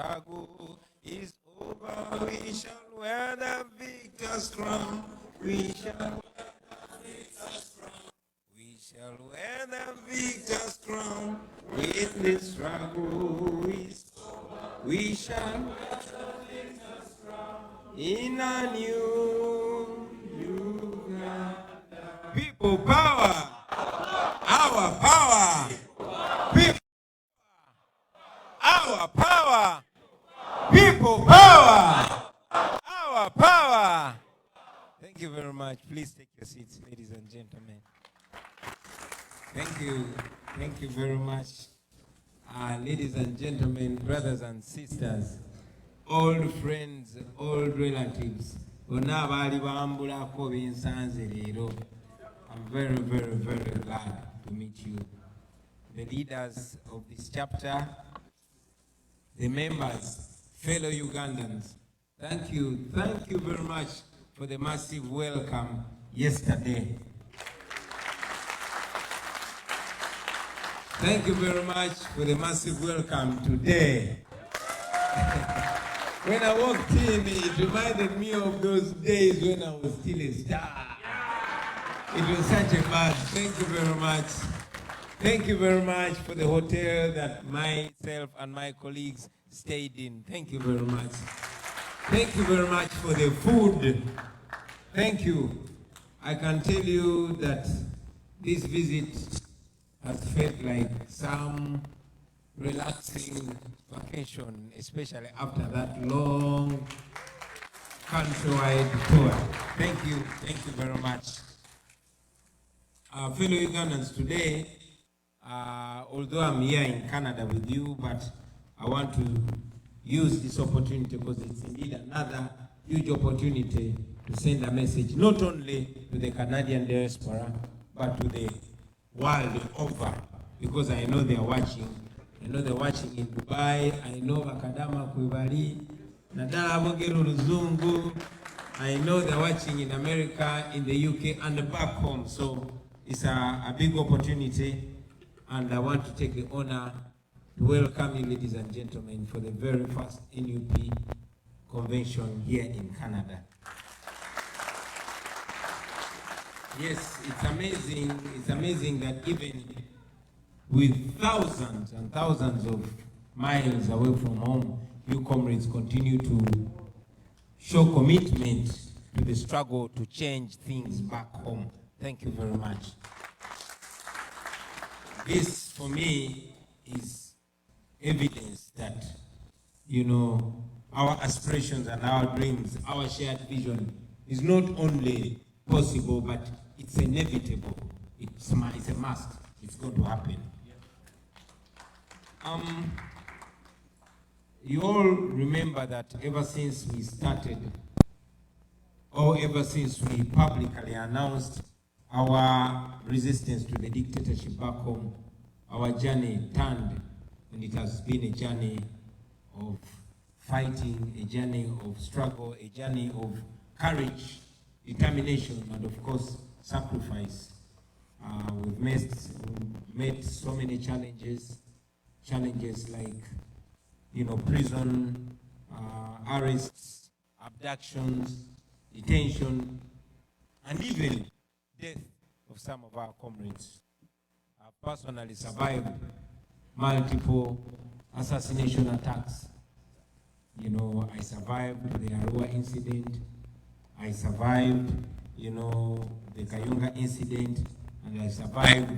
struggle is over. We shall wear the victor's crown. We shall wear the victor's crown. We shall wear the victor's crown. When the struggle is over, we shall wear the victor's crown. In a new Uganda. People power. Our power. People. Our power. People power. Our power. Thank you very much. Please take your seats, ladies and gentlemen. Thank you. Thank you very much. Ladies and gentlemen, brothers and sisters, old friends, old relatives, I'm very, very, very glad to meet you. The leaders of this chapter, the members, fellow Ugandans, thank you very much for the massive welcome yesterday. Thank you very much for the massive welcome today. When I walked in, it reminded me of those days when I was still a star. It was such a buzz. Thank you very much. Thank you very much for the hotel that myself and my colleagues stayed in. Thank you very much. Thank you very much for the food. Thank you. I can tell you that this visit has felt like some relaxing vacation, especially after that long countrywide tour. Thank you very much. Fellow Ugandans, today, although I'm here in Canada with you, but I want to use this opportunity because it's indeed another huge opportunity to send a message, not only to the Canadian diaspora, but to the world over, because I know they are watching. I know they're watching in Dubai. I know Bakadama Kwibali, Nadala Bogero Luzungu. I know they're watching in America, in the UK, and back home. So it's a big opportunity, and I want to take the honor to welcome you, ladies and gentlemen, for the very first NUP convention here in Canada. Yes, it's amazing that even with thousands and thousands of miles away from home, you comrades continue to show commitment to the struggle to change things back home. Thank you very much. This, for me, is evidence that, our aspirations and our dreams, our shared vision is not only possible, but it's inevitable. It's a must. It's going to happen. You all remember that ever since we started, or ever since we publicly announced our resistance to the dictatorship back home, our journey turned, and it has been a journey of fighting, a journey of struggle, a journey of courage, determination, and of course, sacrifice. We've met so many challenges like, prison, arrests, abductions, detention, and even death of some of our comrades. I've personally survived multiple assassination attacks. I survived the Arua incident. I survived, the Kayunga incident, and I survived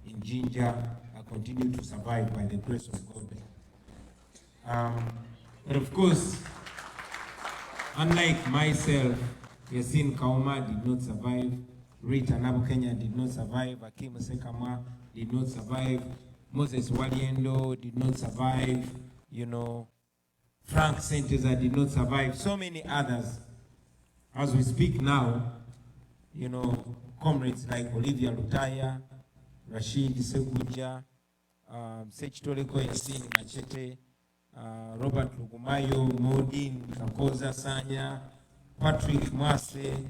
in Jinja. I continue to survive by the grace of God. But of course, unlike myself, Yasin Kauma did not survive, Rita Nabukenya did not survive, Akim Sekamwa did not survive, Moses Waliendo did not survive, Frank Senteza did not survive, so many others. As we speak now, comrades like Olivia Lutaya, Rashid Seguja, Sechitoleko Yasin Machete, Robert Lugumayo, Modin Kakoza Sanya, Patrick Mwase,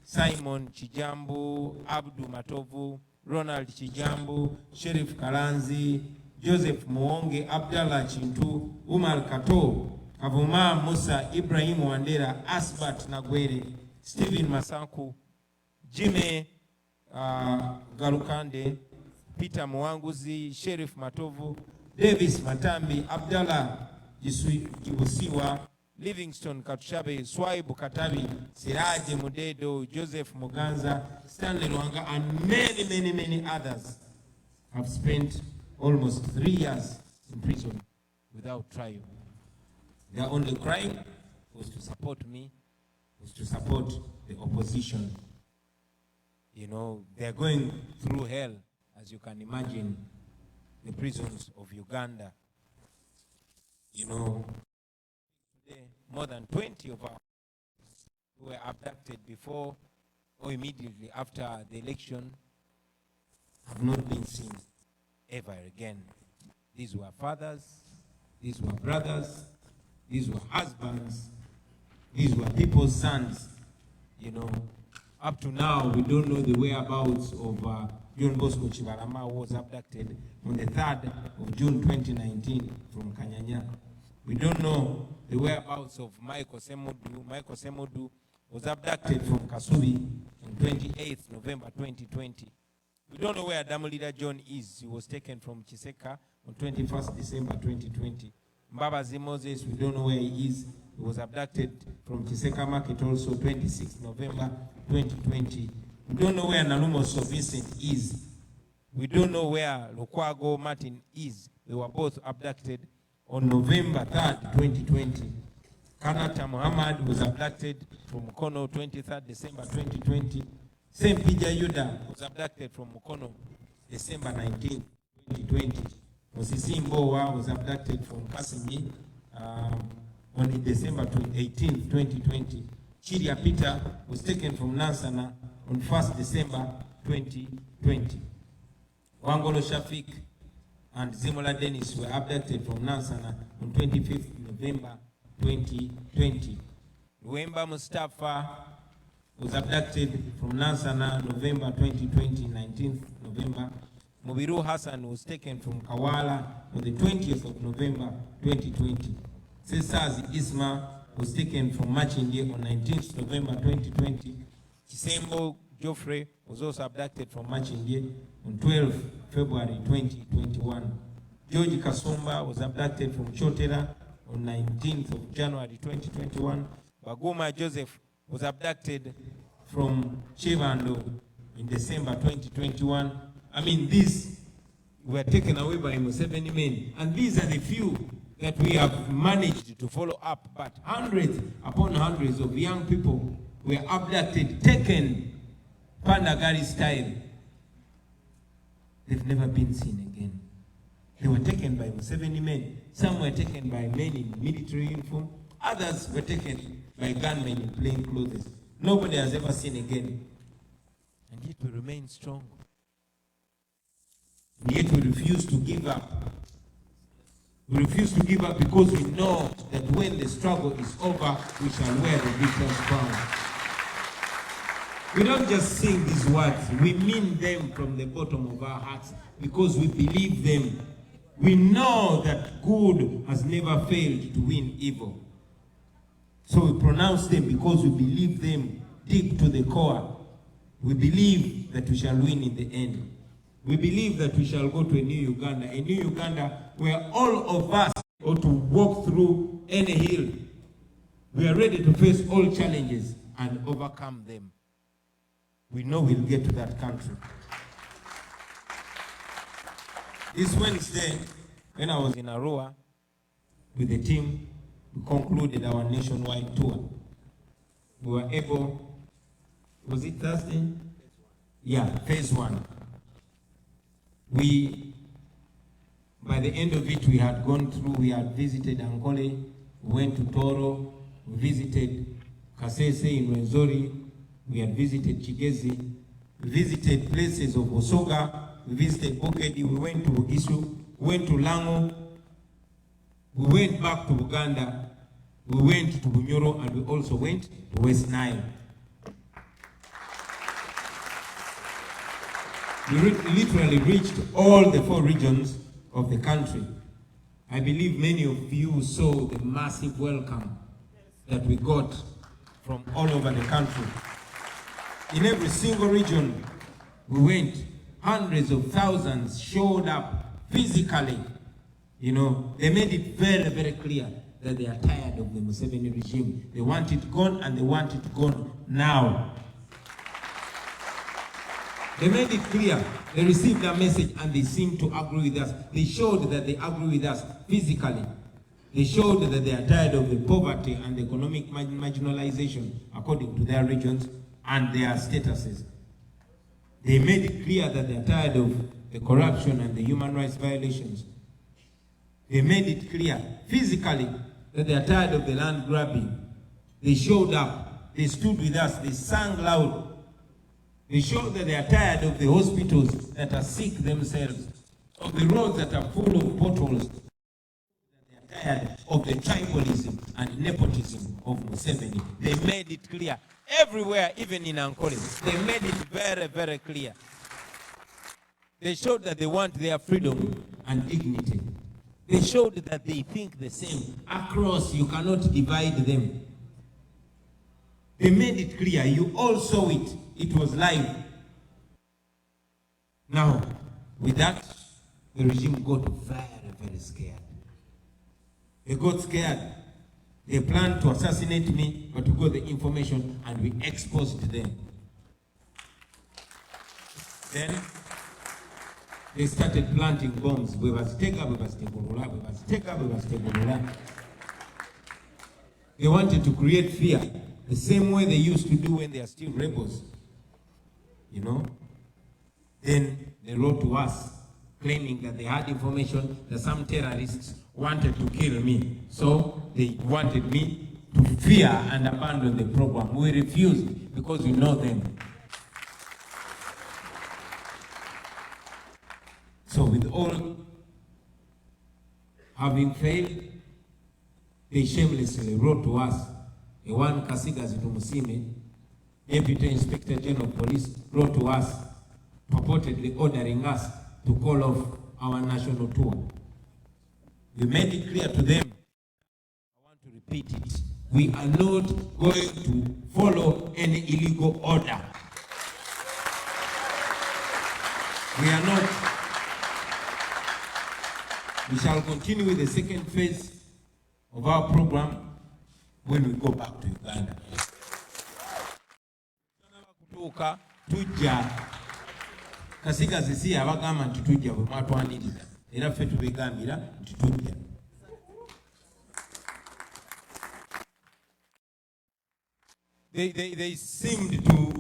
Simon Chijambu, Abdu Matovu, Ronald Chijambu, Sheriff Kalanzi, Joseph Muwonge, Abdallah Chintu, Umar Kato, Kavuma Musa, Ibrahim Wandera, Asbat Nagwere, Stephen Masanku, Jimmy Galukande, Peter Mwanguzi, Sheriff Matovu, Davis Matambi, Abdallah Jibusiwa, Livingston Katushabe, Swaibu Katabi, Siraji Mudedo, Joseph Muganza, Stanley Luanga, and many others have spent almost 3 years in prison without trial. Their only crime was to support me, was to support the opposition. You know, they're going through hell, as you can imagine, the prisons of Uganda. You know, today, more than 20 of us who were abducted before or immediately after the election have not been seen ever again. These were fathers, these were brothers, these were husbands, these were people's sons. You know, up to now, we don't know the whereabouts of John Bosco Chibalama, who was abducted on the 3rd of June 2019 from Kanyanya. We don't know the whereabouts of Michael Semodu. Michael Semodu was abducted from Kasubi on 28th November 2020. We don't know where Adamu leader John is. He was taken from Chiseka on 21st December 2020. Mbabazi Moses, we don't know where he is. He was abducted from Chiseka Market also 26th November 2020. We don't know where Nalumo So Vincent is. We don't know where Lukwago Martin is. They were both abducted on November 3rd, 2020. Kanata Muhammad was abducted from Mukono 23rd December 2020. Same Pija Yuda was abducted from Mukono December 19th, 2020. Osisi Mbowa was abducted from Kasimi on December 18th, 2020. Chiria Peter was taken from Nansana on 1st December 2020. Wangolo Shafik and Zimola Dennis were abducted from Nansana on 25th November 2020. Luemba Mustafa was abducted from Nansana November 2020, 19th November. Mubiru Hassan was taken from Kawala on the 20th of November 2020. Cesazi Isma was taken from Machindi on 19th November 2020. Chisembo Geoffrey was also abducted from Machindi on 12th February 2021. George Kasumba was abducted from Chotera on 19th of January 2021. Baguma Joseph was abducted from Chivando in December 2021. I mean, these were taken away by Museveni men. And these are the few that we have managed to follow up. But hundreds upon hundreds of young people were abducted, taken Pandagari style. They've never been seen again. They were taken by Museveni men. Some were taken by men in military uniform. Others were taken by gunmen in plain clothes. Nobody has ever seen again. And yet we remain strong. And yet we refuse to give up. We refuse to give up because we know that when the struggle is over, we shall wear the victor's crown. We don't just sing these words. We mean them from the bottom of our hearts because we believe them. We know that good has never failed to win evil. So we pronounce them because we believe them deep to the core. We believe that we shall win in the end. We believe that we shall go to a new Uganda where all of us ought to walk through any hill. We are ready to face all challenges and overcome them. We know we'll get to that country. This Wednesday, when I was in Arua with the team, we concluded our nationwide tour. We were able, was it Thursday? Yeah, phase 1. By the end of it, we had gone through, we had visited Ankole, we went to Toro, we visited Kasese in Wenzori, we had visited Chigezi, we visited places of Osoga, we visited Bokedi, we went to Isu, we went to Lango, we went back to Uganda, we went to Bunyoro, and we also went to West Nile. We literally reached all the 4 regions of the country. I believe many of you saw the massive welcome that we got from all over the country. In every single region we went, hundreds of thousands showed up physically. You know, they made it very, very clear that they are tired of the Museveni regime. They want it gone, and they want it gone now. They made it clear. They received our message and they seemed to agree with us. They showed that they agree with us physically. They showed that they are tired of the poverty and the economic marginalization according to their regions and their statuses. They made it clear that they are tired of the corruption and the human rights violations. They made it clear physically that they are tired of the land grabbing. They showed up. They stood with us. They sang loud. They showed that they are tired of the hospitals that are sick themselves, of the roads that are full of potholes. They are tired of the tribalism and nepotism of Museveni. They made it clear everywhere, even in Ankole. They made it very, very clear. They showed that they want their freedom and dignity. They showed that they think the same. Across, you cannot divide them. They made it clear. You all saw it. It was live. Now, with that, the regime got very, very scared. They got scared. They planned to assassinate me, but we got the information and we exposed them. Then, they started planting bombs. We must take up, we must take up, we must take up, we must take up. They wanted to create fear, the same way they used to do when they are still rebels. You know? Then they wrote to us, claiming that they had information that some terrorists wanted to kill me. So they wanted me to fear and abandon the program. We refused because we know them. So with all having failed, they shamelessly wrote to us. One Kasiga Zitumusime, Deputy Inspector General of Police, wrote to us, purportedly ordering us to call off our national tour. We made it clear to them, I want to repeat it, we are not going to follow any illegal order. We are not. We shall continue with the second phase of our program when we go back to Uganda. Tujja Kasiga zisi abagamba nti tujja bwe mwatwaniriza era ffe tubigambira nti tujja. They seemed to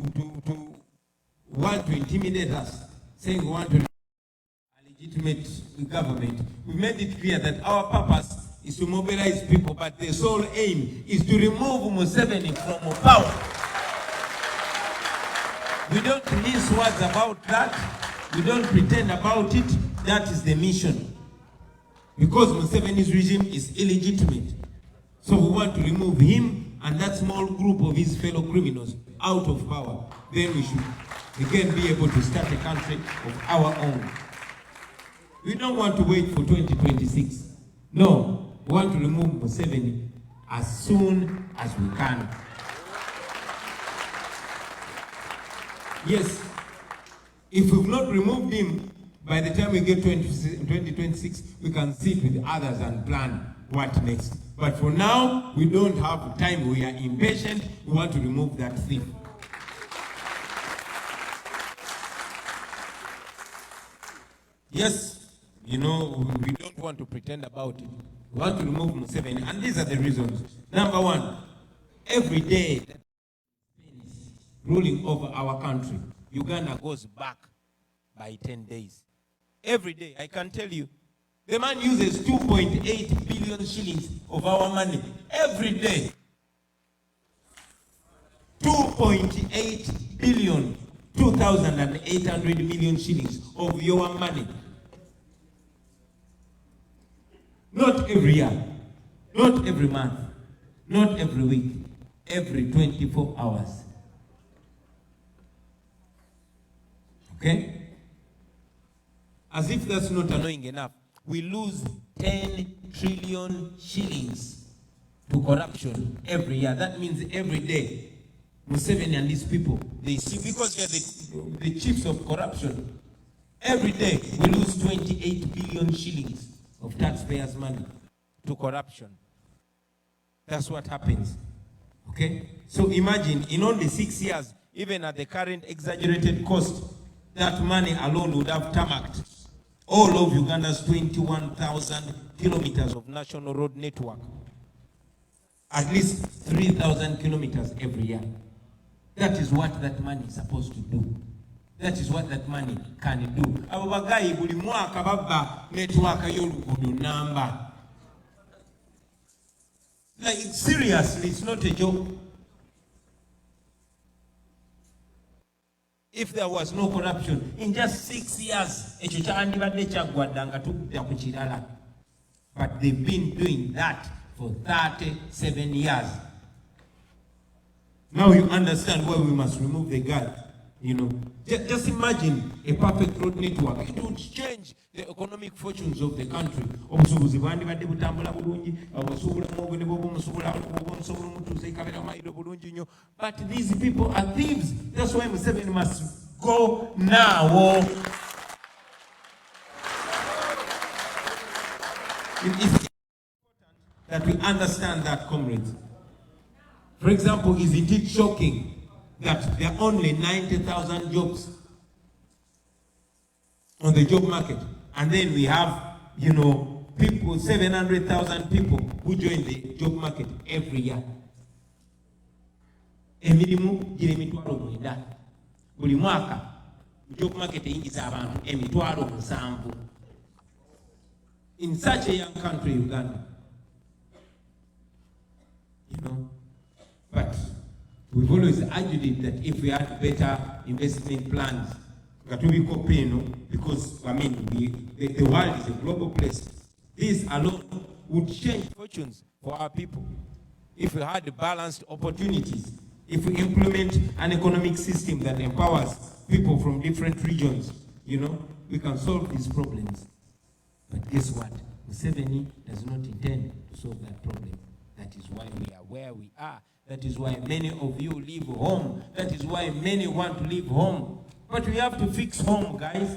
want to intimidate us, saying we want to a legitimate government. We made it clear that our purpose is to mobilize people, but the sole aim is to remove Museveni from power. We don't mince words about that. We don't pretend about it. That is the mission. Because Museveni's regime is illegitimate. So we want to remove him and that small group of his fellow criminals out of power. Then we should again be able to start a country of our own. We don't want to wait for 2026. No, we want to remove Museveni as soon as we can. Yes, if we've not removed him, by the time we get 2026, we can sit with others and plan what next. But for now, we don't have time. We are impatient. We want to remove that thief. Yes, you know, we don't want to pretend about it. We want to remove Museveni, and these are the reasons. Number one, every day that ruling over our country, Uganda goes back by 10 days. Every day, I can tell you, the man uses 2.8 billion shillings of our money every day. 2.8 billion, 2,800 million shillings of your money. Not every year, not every month, not every week, every 24 hours. Okay? As if that's not annoying enough, we lose 10 trillion shillings to corruption every year. That means every day, Museveni and these people, they see, because they're the chiefs of corruption, every day we lose 28 billion shillings of taxpayers' money to corruption. That's what happens. Okay? So imagine, in only 6 years, even at the current exaggerated cost, that money alone would have tarmacked all of Uganda's 21,000 kilometers of national road network. At least 3,000 kilometers every year. That is what that money is supposed to do. That is what that money can do. Abagayi buli mwaka baba network y'oluguudo number. Like, seriously, it's not a joke. If there was no corruption, in just 6 years, but they've been doing that for 37 years. Now you understand why we must remove the guard. You know, just imagine a perfect road network. It would change the economic fortunes of the country. But these people are thieves. That's why Museveni must go now. It's important that we understand that, comrades. For example, isn't it shocking that there are only 90,000 jobs on the job market, and then we have, you know, people, 700,000 people who join the job market every year. Emirimu giri emitwalo mwenda buli mwaka job market eyingiza abantu emitwalo 7 in such a young country, Uganda. You know, but we've always argued it that if we had better investment plans, because I mean the world is a global place, this alone would change fortunes for our people. If we had balanced opportunities, if we implement an economic system that empowers people from different regions, you know, we can solve these problems. But guess what? Museveni does not intend to solve that problem. That is why we are where we are. That is why many of you leave home. That is why many want to leave home. But we have to fix home, guys.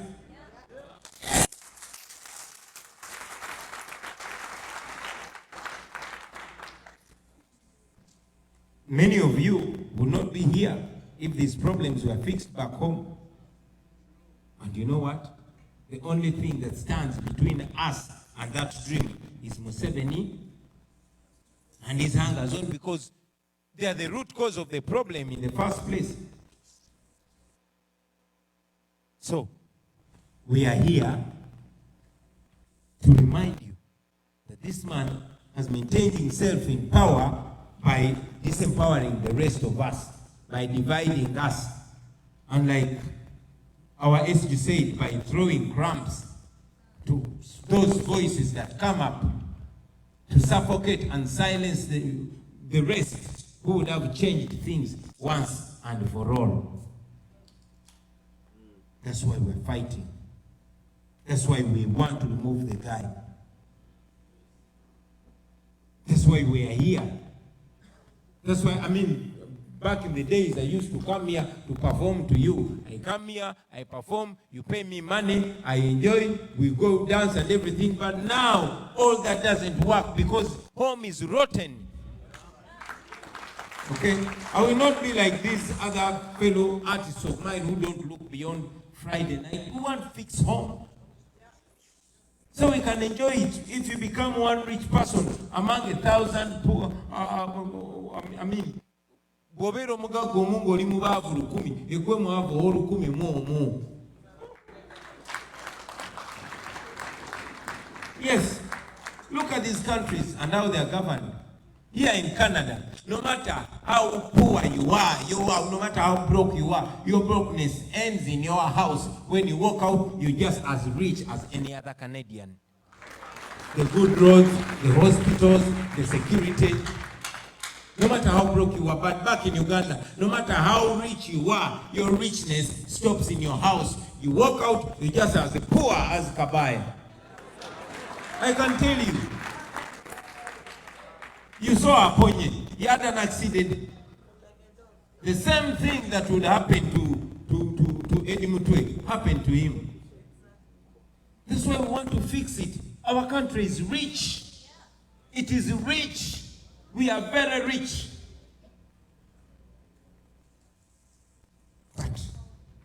Many of you would not be here if these problems were fixed back home. And you know what? The only thing that stands between us and that dream is Museveni and his hunger zone, because they are the root cause of the problem in the first place. So, we are here to remind you that this man has maintained himself in power by disempowering the rest of us, by dividing us, and like our SG said, by throwing crumbs to those voices that come up to suffocate and silence the rest who would have changed things once and for all. That's why we're fighting. That's why we want to remove the guy. That's why we are here. That's why, I mean, back in the days, I used to come here to perform to you. I come here, I perform, you pay me money, I enjoy, we go dance and everything. But now, all that doesn't work because home is rotten. Okay? I will not be like these other fellow artists of mine who don't look beyond Friday night. We want to fix home, so we can enjoy it. If you become one rich person among 1,000 poor, I mean, yes, look at these countries and how they are governed. Here in Canada, no matter how poor you are, no matter how broke you are, your brokenness ends in your house. When you walk out, you're just as rich as any other Canadian. The good roads, the hospitals, the security, no matter how broke you are. But back in Uganda, no matter how rich you are, your richness stops in your house. You walk out, you're just as poor as Kabaya. I can tell you. You saw Aponye. He had an accident. The same thing that would happen to Eddie Mutwe happened to him. That's why we want to fix it. Our country is rich. It is rich. We are very rich. But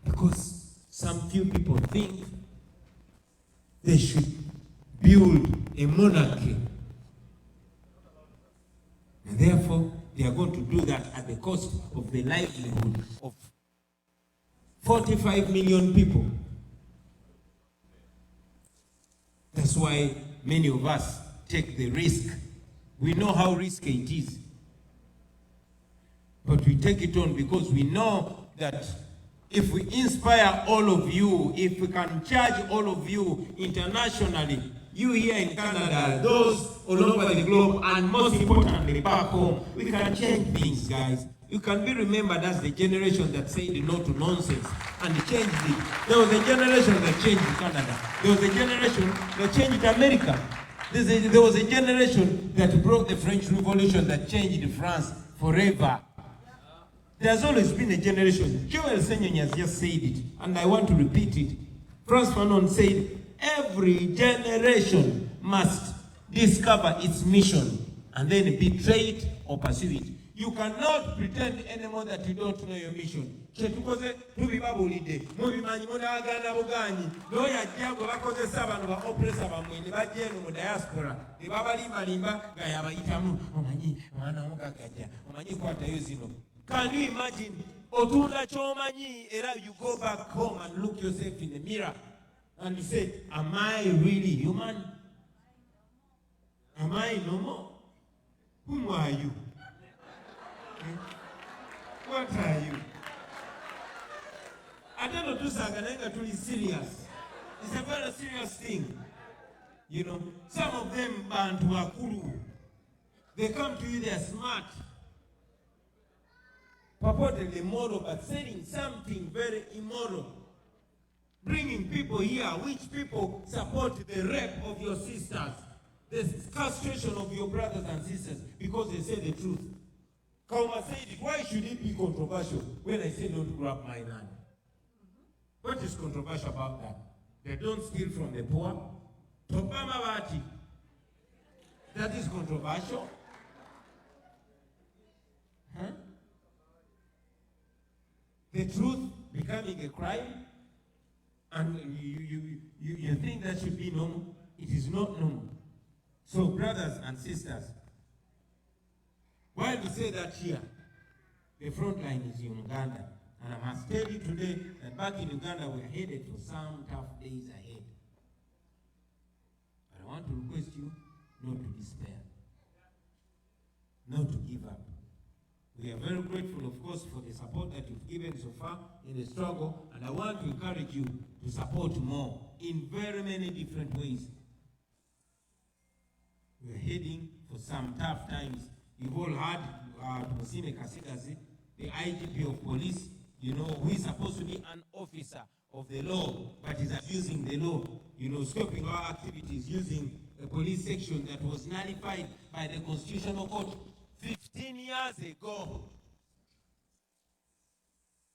because some few people think they should build a monarchy, and therefore they are going to do that at the cost of the livelihood of 45 million people. That's why many of us take the risk. We know how risky it is. But we take it on because we know that if we inspire all of you, if we can charge all of you internationally, you here in Canada, those all over the globe, and most importantly back home, we can change things, guys. You can be remembered as the generation that said no to nonsense and changed it. There was a generation that changed Canada. There was a generation that changed America. There was a generation that broke the French Revolution that changed France forever. There's always been a generation. Joel Senyonyi has just said it, and I want to repeat it. Frantz Fanon said, every generation must discover its mission and then betray it or pursue it. You cannot pretend anymore that you don't know your mission. Chetukoze tubibabulide mubimanyi munagana buganyi loya jjago bakozesa abantu ba oppressor bamwene bajenu mu diaspora ne babalimbalimba nga yabayitamu omanyi mwana omugagajja omanyi kwatayo zino. Can you imagine otunda chomanyi era you go back home and look yourself in the mirror and you say, am I really human? Am I normal? Whom are you? What are you? I don't know, to serious. It's a very serious thing. You know, some of them Bantu Akuru. They come to you, they are smart. Purportedly moral, but saying something very immoral. Bringing people here, which people support the rape of your sisters, the castration of your brothers and sisters, because they say the truth. Kauma said it, why should it be controversial when I say don't grab my land? What is controversial about that? They don't steal from the poor. Topama Bati. That is controversial. Huh? The truth becoming a crime, and you think that should be normal? It is not normal. So brothers and sisters, while we say that here, the front line is in Uganda. And I must tell you today that back in Uganda, we're headed for some tough days ahead. But I want to request you not to despair, not to give up. We are very grateful, of course, for the support that you've given so far in the struggle, and I want to encourage you to support more in very many different ways. We're heading for some tough times. You've all heard Musime Kasikazi, the IGP of police, you know, who is supposed to be an officer of the law, but is abusing the law, you know, stopping our activities using a police section that was nullified by the Constitutional Court 15 years ago.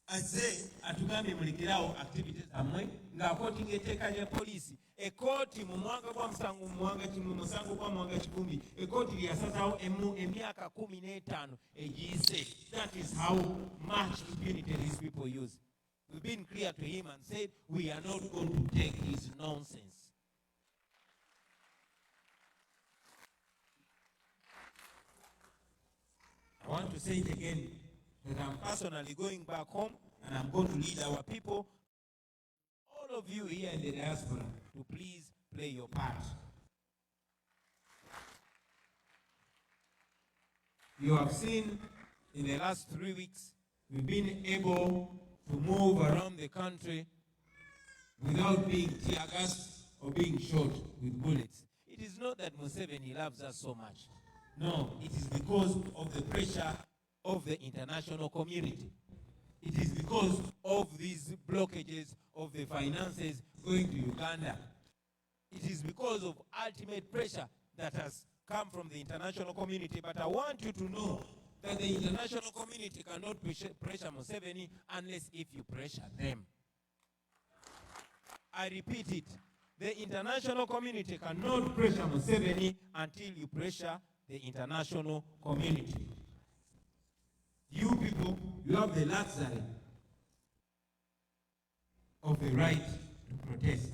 I say, atugambe mulikirao activities amwe, nga quoting eteka ya polisi. Ekoti mwanga kwa msangu mwanga chimu msangu kwa mwanga chikumi. Ekoti ya sasa emiaka 15 ejise. That is how much impunity these people use. We've been clear to him and said, we are not going to take his nonsense. I want to say it again, that I'm personally going back home and I'm going to lead our people, all of you here in the diaspora, to please play your part. You have seen in the last 3 weeks, we've been able to move around the country without being tear gassed or being shot with bullets. It is not that Museveni loves us so much. No, it is because of the pressure of the international community. It is because of these blockages of the finances going to Uganda. It is because of ultimate pressure that has come from the international community. But I want you to know that the international community cannot pressure Museveni unless if you pressure them. I repeat it. The international community cannot pressure Museveni until you pressure the international community. You people, you have the luxury of the right to protest.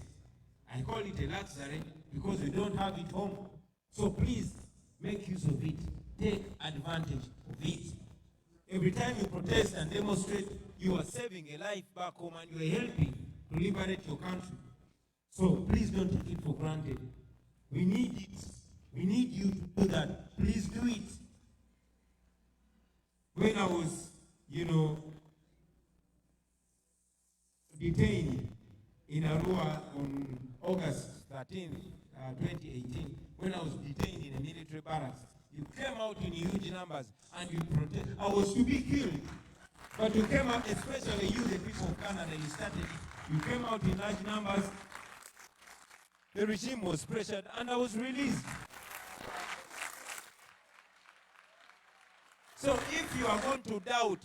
I call it a luxury because we don't have it home. So please, make use of it. Take advantage of it. Every time you protest and demonstrate, you are saving a life back home and you are helping to liberate your country. So please don't take it for granted. We need it. We need you to do that. Please do it. When I was, detained in Arua on August 13th, 2018, when I was detained in a military barracks, you came out in huge numbers and you protested. I was to be killed, but you came out, especially you, the people of Canada, you started it. You came out in large numbers. The regime was pressured and I was released. So if you are going to doubt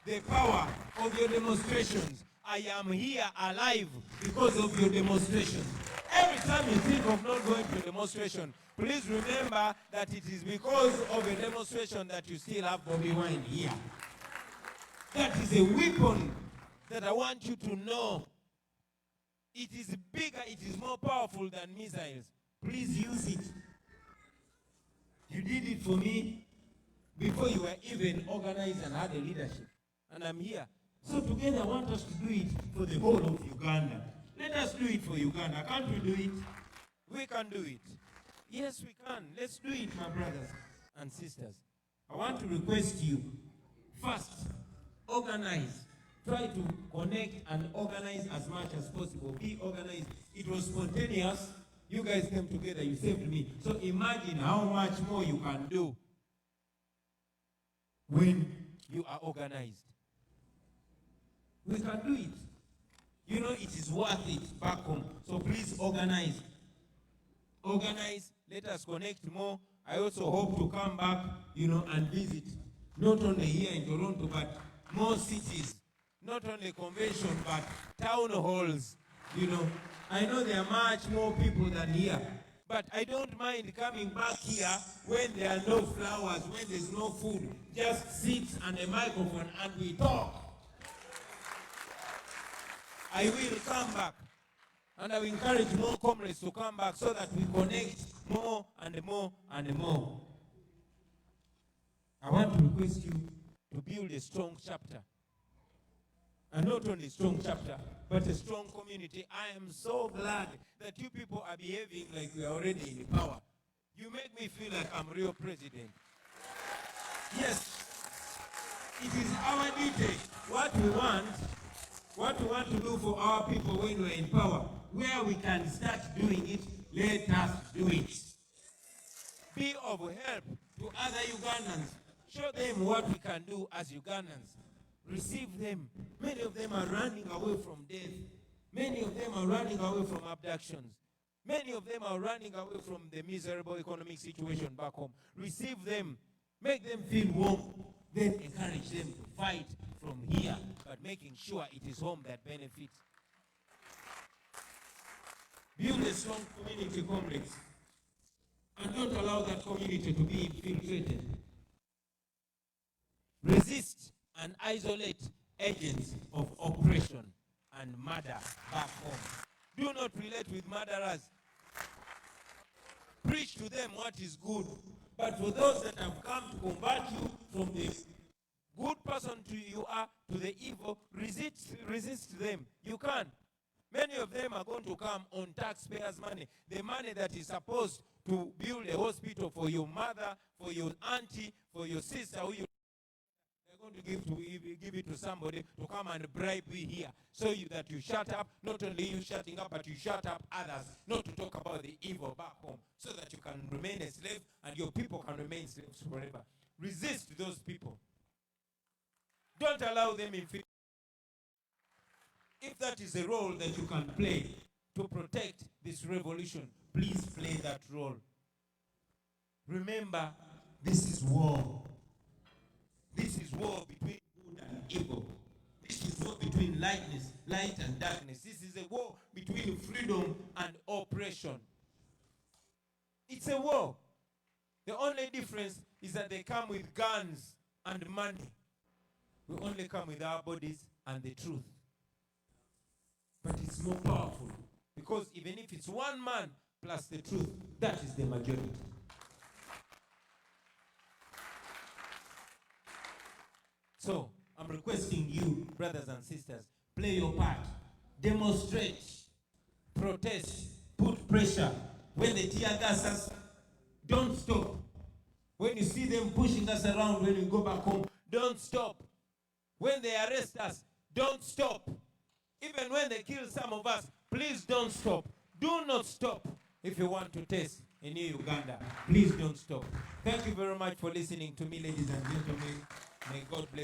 the power of your demonstrations, I am here alive because of your demonstrations. Every time you think of not going to a demonstration, please remember that it is because of a demonstration that you still have Bobby Wine here. That is a weapon that I want you to know. It is bigger, it is more powerful than missiles. Please use it. You did it for me before you were even organized and had a leadership. And I'm here. So together I want us to do it for the whole of Uganda. Let us do it for Uganda. Can't we do it? We can do it. Yes, we can. Let's do it, my brothers and sisters. I want to request you, first, organize. Try to connect and organize as much as possible. Be organized. It was spontaneous. You guys came together. You saved me. So imagine how much more you can do when you are organized. We can do it. You know, it is worth it back home. So please organize. Organize. Let us connect more. I also hope to come back, and visit, not only here in Toronto, but more cities. Not only convention, but town halls. I know there are much more people than here. But I don't mind coming back here when there are no flowers, when there's no food. Just sit and a microphone and we talk. I will come back. And I will encourage more comrades to come back so that we connect more and more and more. I want to request you to build a strong chapter. And not only a strong chapter, but a strong community. I am so glad that you people are behaving like we are already in power. You make me feel like I'm real president. Yes, it is our duty. What we want to do for our people when we're in power, where we can start doing it, let us do it. Be of help to other Ugandans. Show them what we can do as Ugandans. Receive them. Many of them are running away from death. Many of them are running away from abductions. Many of them are running away from the miserable economic situation back home. Receive them. Make them feel warm. Then encourage them to fight from here, but making sure it is home that benefits. Build a strong community complex and don't allow that community to be infiltrated. Resist and isolate agents of oppression and murder back home. Do not relate with murderers. Preach to them what is good. But for those that have come to combat you from the good person you are to the evil, resist them. You can. Many of them are going to come on taxpayers' money. The money that is supposed to build a hospital for your mother, for your auntie, for your sister, they're going to give it to somebody to come and bribe you here, so that you shut up. Not only you shutting up, but you shut up others, not to talk about the evil back home, so that you can remain a slave and your people can remain slaves forever. Resist those people. Don't allow them in fear. If that is a role that you can play to protect this revolution, please play that role. Remember, this is war. This is war between good and evil. This is war between light and darkness. This is a war between freedom and oppression. It's a war. The only difference is that they come with guns and money. We only come with our bodies and the truth. But it's more powerful, because even if it's one man plus the truth, that is the majority. So, I'm requesting you, brothers and sisters, play your part. Demonstrate, protest, put pressure. When they tear gas us, don't stop. When you see them pushing us around when we go back home, don't stop. When they arrest us, don't stop. Even when they kill some of us, please don't stop. Do not stop if you want to taste a new Uganda. Please don't stop. Thank you very much for listening to me, ladies and gentlemen. May God bless.